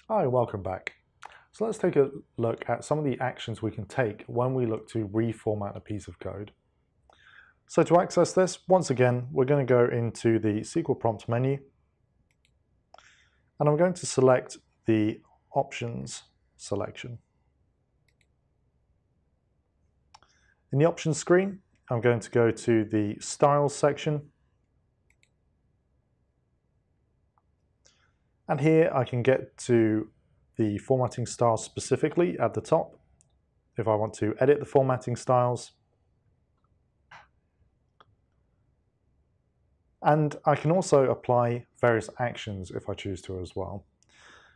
Hi, welcome back. So let's take a look at some of the actions we can take when we look to reformat a piece of code. So to access this, once again, we're going to go into the SQL Prompt menu, and I'm going to select the Options selection. In the Options screen, I'm going to go to the Styles section, and here I can get to the formatting styles specifically at the top if I want to edit the formatting styles. And I can also apply various actions if I choose to as well.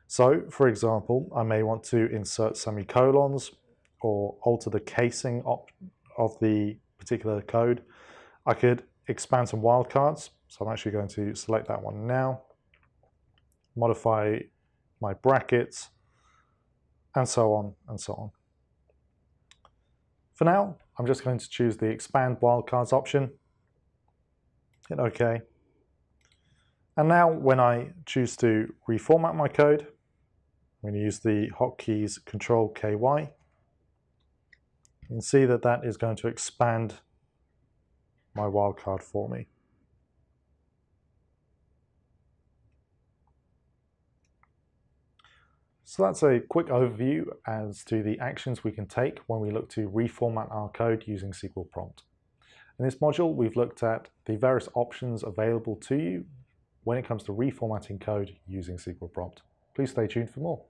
So, for example, I may want to insert semicolons or alter the casing of the particular code. I could expand some wildcards. So I'm actually going to select that one now, modify my brackets, and so on and so on. For now, I'm just going to choose the Expand Wildcards option, hit OK. And now when I choose to reformat my code, I'm going to use the hotkeys Control-KY. You can see that that is going to expand my wildcard for me. So that's a quick overview as to the actions we can take when we look to reformat our code using SQL Prompt. In this module, we've looked at the various options available to you when it comes to reformatting code using SQL Prompt. Please stay tuned for more.